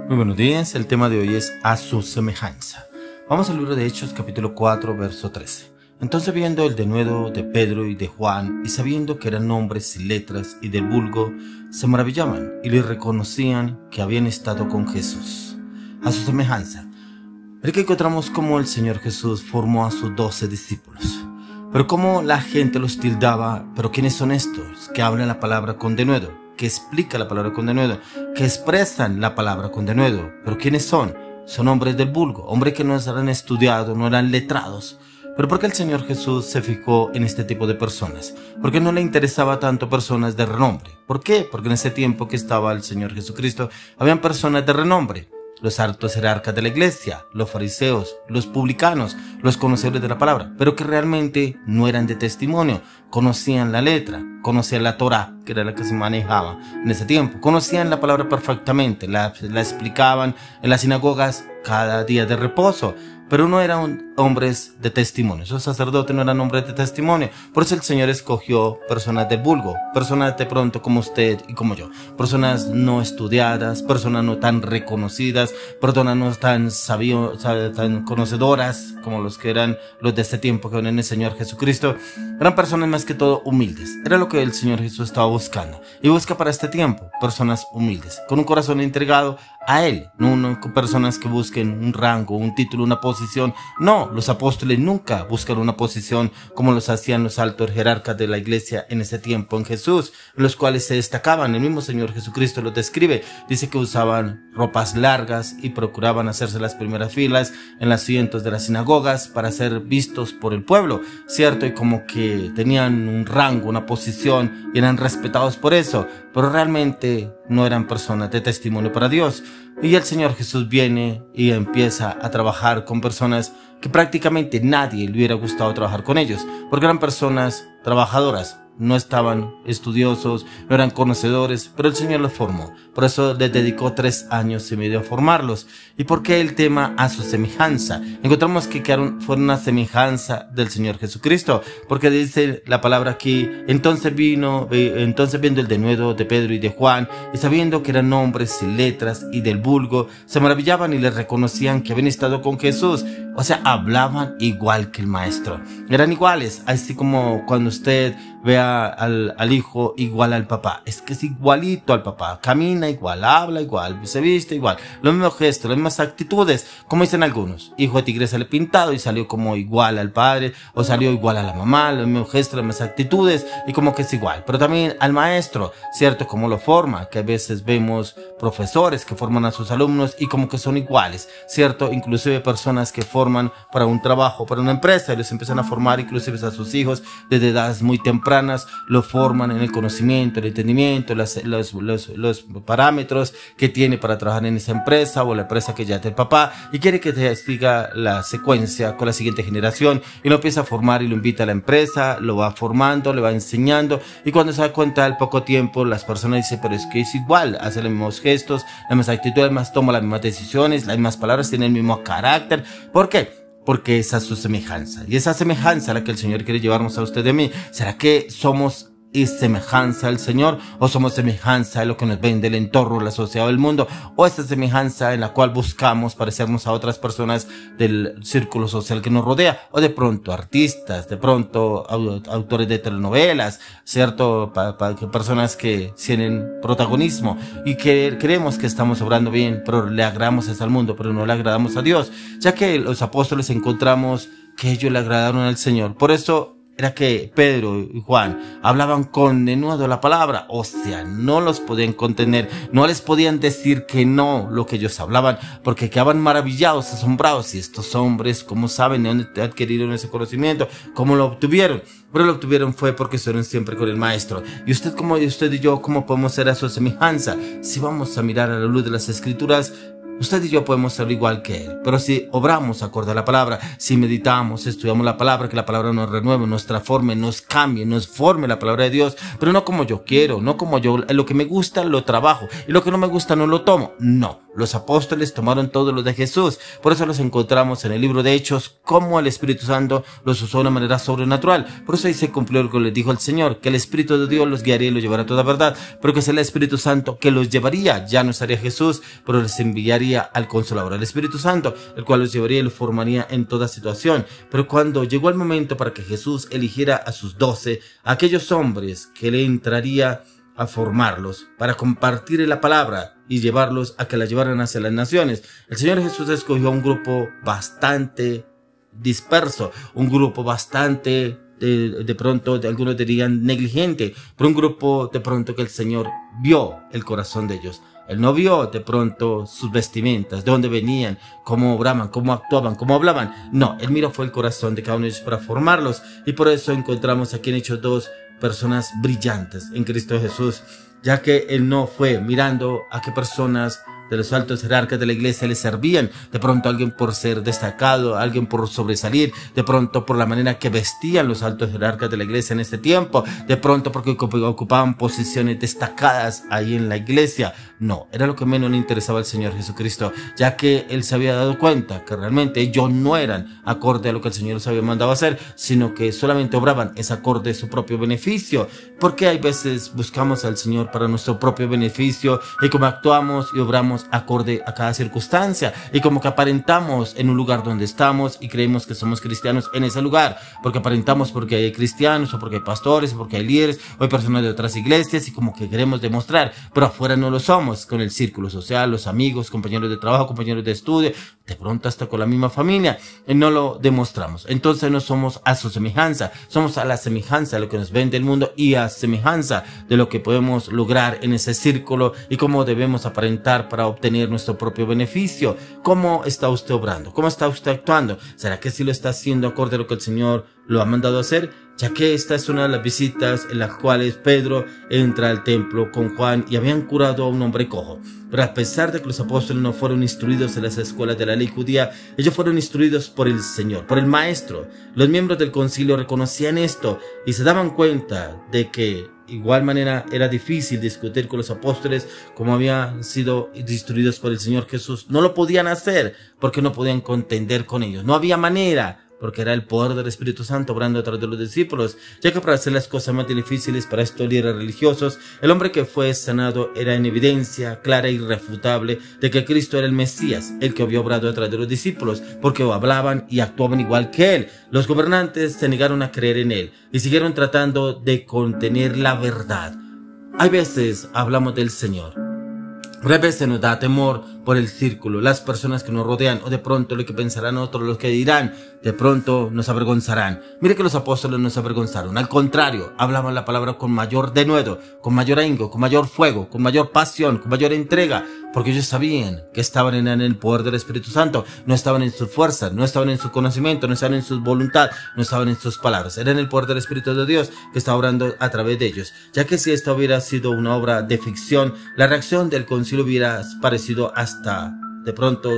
Muy buenos días, el tema de hoy es a su semejanza. Vamos al libro de Hechos capítulo 4 verso 13. Entonces viendo el denuedo de Pedro y de Juan, y sabiendo que eran hombres y letras y del vulgo, se maravillaban y les reconocían que habían estado con Jesús. A su semejanza. Es que encontramos cómo el Señor Jesús formó a sus 12 discípulos. Pero cómo la gente los tildaba, pero ¿quiénes son estos que hablan la palabra con denuedo? Que explica la palabra con denuedo, que expresan la palabra con denuedo. ¿Pero quiénes son? Son hombres del vulgo, hombres que no eran estudiados, no eran letrados. ¿Pero por qué el Señor Jesús se fijó en este tipo de personas? ¿Por qué no le interesaba tanto personas de renombre? ¿Por qué? Porque en ese tiempo que estaba el Señor Jesucristo, habían personas de renombre. Los altos jerarcas de la iglesia, los fariseos, los publicanos, los conocedores de la palabra, pero que realmente no eran de testimonio, conocían la letra, conocían la Torá, que era la que se manejaba en ese tiempo, conocían la palabra perfectamente, la explicaban en las sinagogas cada día de reposo, pero no eran hombres de testimonio. Esos sacerdotes no eran hombres de testimonio. Por eso el Señor escogió personas del vulgo, personas de pronto como usted y como yo, personas no estudiadas, personas no tan reconocidas, personas no tan tan conocedoras como los que eran los de este tiempo que ven en el Señor Jesucristo. Eran personas más que todo humildes. Era lo que el Señor Jesús estaba buscando. Y busca para este tiempo personas humildes, con un corazón entregado a Él, no personas que busquen un rango, un título, una posición. No, los apóstoles nunca buscan una posición como los hacían los altos jerarcas de la iglesia en ese tiempo en Jesús, en los cuales se destacaban. El mismo Señor Jesucristo los describe. Dice que usaban ropas largas y procuraban hacerse las primeras filas en los asientos de las sinagogas para ser vistos por el pueblo, ¿cierto? Y como que tenían un rango, una posición y eran respetados por eso, pero realmente no eran personas de testimonio para Dios. Y el Señor Jesús viene y empieza a trabajar con personas que prácticamente nadie le hubiera gustado trabajar con ellos, porque eran personas trabajadoras, no estaban estudiosos, no eran conocedores, pero el Señor los formó. Por eso les dedicó 3 años y medio a formarlos. ¿Y por qué el tema a su semejanza? Encontramos que fueron una semejanza del Señor Jesucristo, porque dice la palabra aquí, entonces viendo el denuedo de Pedro y de Juan, y sabiendo que eran hombres y letras y del vulgo, se maravillaban y les reconocían que habían estado con Jesús. O sea, hablaban igual que el maestro. Eran iguales, así como cuando usted ve al hijo igual al papá. Es que es igualito al papá. Camina igual, habla igual, se viste igual. Los mismos gestos, las mismas actitudes. Como dicen algunos, hijo de tigre sale pintado y salió como igual al padre, o salió igual a la mamá, los mismos gestos, las mismas actitudes, y como que es igual. Pero también al maestro, ¿cierto? Como lo forma, que a veces vemos profesores que forman a sus alumnos y como que son iguales, ¿cierto? Inclusive personas que forman para un trabajo, para una empresa, y les empiezan a formar inclusive a sus hijos desde edades muy tempranas, lo forman en el conocimiento, el entendimiento, los parámetros que tiene para trabajar en esa empresa o la empresa que ya es del papá, y quiere que te siga la secuencia con la siguiente generación, y lo empieza a formar y lo invita a la empresa, lo va formando, le va enseñando, y cuando se da cuenta al poco tiempo, las personas dicen, pero es que es igual, hace los mismos gestos, las mismas actitudes, toma las mismas decisiones, las mismas palabras, tiene el mismo carácter. ¿Por qué? Porque esa es su semejanza. Y esa semejanza a la que el Señor quiere llevarnos a usted y a mí. ¿Será que somos semejanza al Señor? ¿O somos semejanza a lo que nos vende el entorno, la sociedad o el mundo? ¿O esa semejanza en la cual buscamos parecernos a otras personas del círculo social que nos rodea? O de pronto artistas, de pronto autores de telenovelas, ¿cierto? Personas que tienen protagonismo y que creemos que estamos obrando bien, pero le agradamos al mundo, pero no le agradamos a Dios. Ya que los apóstoles encontramos que ellos le agradaron al Señor. Por eso era que Pedro y Juan hablaban con denuedo la palabra, o sea, no los podían contener, no les podían decir que no lo que ellos hablaban, porque quedaban maravillados, asombrados. Y estos hombres, ¿cómo saben de dónde adquirieron ese conocimiento? ¿Cómo lo obtuvieron? Pero lo obtuvieron fue porque estuvieron siempre con el maestro. Y usted y yo, ¿cómo podemos ser a su semejanza? Si vamos a mirar a la luz de las escrituras, Usted y yo podemos ser igual que Él, pero si obramos acorde a la palabra, si meditamos, estudiamos la palabra, que la palabra nos renueve, nos transforme, nos cambie, nos forme la palabra de Dios, pero no como yo quiero, no como yo, lo que me gusta lo trabajo y lo que no me gusta no lo tomo. No, los apóstoles tomaron todo lo de Jesús, por eso los encontramos en el libro de Hechos, como el Espíritu Santo los usó de una manera sobrenatural. Por eso ahí se cumplió lo que les dijo el Señor, que el Espíritu de Dios los guiaría y los llevará a toda verdad, pero que es el Espíritu Santo que los llevaría. Ya no estaría Jesús, pero les enviaría al Consolador, al Espíritu Santo, el cual los llevaría y los formaría en toda situación. Pero cuando llegó el momento para que Jesús eligiera a sus 12, aquellos hombres que le entraría a formarlos para compartir la palabra y llevarlos a que la llevaran hacia las naciones, el Señor Jesús escogió a un grupo bastante disperso, un grupo bastante de pronto algunos dirían negligente, pero un grupo de pronto que el Señor vio el corazón de ellos. Él no vio de pronto sus vestimentas, de dónde venían, cómo obraban, cómo actuaban, cómo hablaban. No, Él miró fue el corazón de cada uno de ellos para formarlos. Y por eso encontramos aquí en Hechos 2 personas brillantes en Cristo Jesús, ya que Él no fue mirando a qué personas de los altos jerarcas de la iglesia le servían, de pronto alguien por ser destacado, alguien por sobresalir, de pronto por la manera que vestían los altos jerarcas de la iglesia en ese tiempo, de pronto porque ocupaban posiciones destacadas ahí en la iglesia. No, era lo que menos le interesaba al Señor Jesucristo, ya que Él se había dado cuenta que realmente ellos no eran acorde a lo que el Señor les había mandado a hacer, sino que solamente obraban es acorde a su propio beneficio. Porque hay veces buscamos al Señor para nuestro propio beneficio y como actuamos y obramos acorde a cada circunstancia y como que aparentamos en un lugar donde estamos y creemos que somos cristianos en ese lugar, porque aparentamos porque hay cristianos o porque hay pastores o porque hay líderes o hay personas de otras iglesias y como que queremos demostrar, pero afuera no lo somos, con el círculo social, los amigos, compañeros de trabajo, compañeros de estudio, de pronto hasta con la misma familia, y no lo demostramos. Entonces no somos a su semejanza, somos a la semejanza de lo que nos vende el mundo y a semejanza de lo que podemos lograr en ese círculo y cómo debemos aparentar para obtener nuestro propio beneficio. ¿Cómo está usted obrando? ¿Cómo está usted actuando? ¿Será que sí lo está haciendo acorde a lo que el Señor lo ha mandado a hacer? Ya que esta es una de las visitas en las cuales Pedro entra al templo con Juan y habían curado a un hombre cojo. Pero a pesar de que los apóstoles no fueron instruidos en las escuelas de la ley judía, ellos fueron instruidos por el Señor, por el Maestro. Los miembros del concilio reconocían esto y se daban cuenta de que igual manera era difícil discutir con los apóstoles como habían sido instruidos por el Señor Jesús. No lo podían hacer porque no podían contender con ellos. No había manera, porque era el poder del Espíritu Santo obrando a través de los discípulos, ya que para hacer las cosas más difíciles para estos líderes religiosos, el hombre que fue sanado era en evidencia clara e irrefutable de que Cristo era el Mesías, el que había obrado a través de los discípulos, porque hablaban y actuaban igual que Él. Los gobernantes se negaron a creer en Él y siguieron tratando de contener la verdad. Hay veces hablamos del Señor, pero a veces nos da temor por el círculo, las personas que nos rodean, o de pronto lo que pensarán otros, lo que dirán, de pronto nos avergonzarán. Mire que los apóstoles no se avergonzaron, al contrario, hablaban la palabra con mayor denuedo, con mayor ahínco, con mayor fuego, con mayor pasión, con mayor entrega, porque ellos sabían que estaban en el poder del Espíritu Santo, no estaban en sus fuerzas, no estaban en su conocimiento, no estaban en su voluntad, no estaban en sus palabras, era en el poder del Espíritu de Dios que estaba obrando a través de ellos, ya que si esta hubiera sido una obra de ficción, la reacción del concilio hubiera parecido hasta de pronto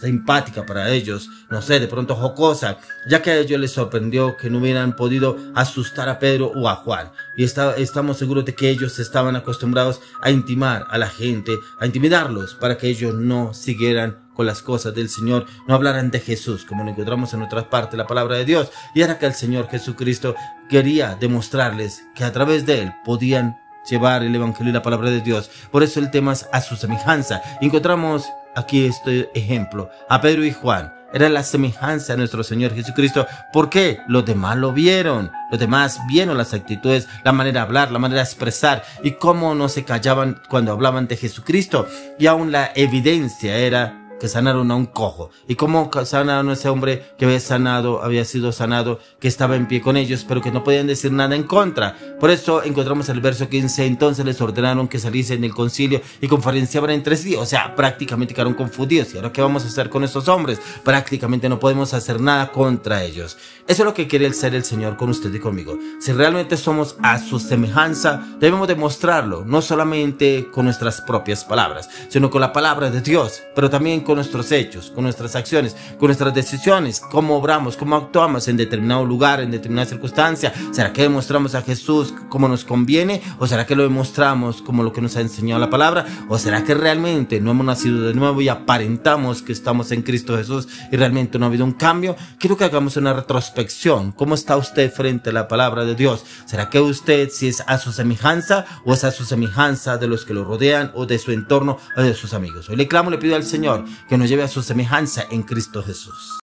simpática para ellos, no sé, de pronto jocosa, ya que a ellos les sorprendió que no hubieran podido asustar a Pedro o a Juan, y estamos seguros de que ellos estaban acostumbrados a intimar a la gente, a intimidarlos para que ellos no siguieran con las cosas del Señor, no hablaran de Jesús, como lo encontramos en otras partes de la palabra de Dios, y era que el Señor Jesucristo quería demostrarles que a través de Él podían llevar el evangelio y la palabra de Dios. Por eso el tema es a su semejanza. Encontramos aquí este ejemplo, a Pedro y Juan. Era la semejanza de nuestro Señor Jesucristo. ¿Por qué? Los demás lo vieron. Los demás vieron las actitudes, la manera de hablar, la manera de expresar y cómo no se callaban cuando hablaban de Jesucristo. Y aún la evidencia era que sanaron a un cojo. ¿Y cómo sanaron a ese hombre que había sido sanado, que estaba en pie con ellos, pero que no podían decir nada en contra? Por eso encontramos el verso 15, entonces les ordenaron que saliesen del concilio y conferenciaban entre sí. O sea, prácticamente quedaron confundidos. ¿Y ahora qué vamos a hacer con estos hombres? Prácticamente no podemos hacer nada contra ellos. Eso es lo que quiere ser el Señor con usted y conmigo. Si realmente somos a su semejanza, debemos demostrarlo, no solamente con nuestras propias palabras, sino con la palabra de Dios, pero también con nuestros hechos, con nuestras acciones, con nuestras decisiones, cómo obramos, cómo actuamos en determinado lugar, en determinada circunstancia. ¿Será que demostramos a Jesús como nos conviene? ¿O será que lo demostramos como lo que nos ha enseñado la palabra? ¿O será que realmente no hemos nacido de nuevo y aparentamos que estamos en Cristo Jesús y realmente no ha habido un cambio? Quiero que hagamos una retrospección. ¿Cómo está usted frente a la palabra de Dios? ¿Será que usted si es a su semejanza o es a su semejanza de los que lo rodean o de su entorno o de sus amigos? Hoy le clamo, le pido al Señor que nos lleve a su semejanza en Cristo Jesús.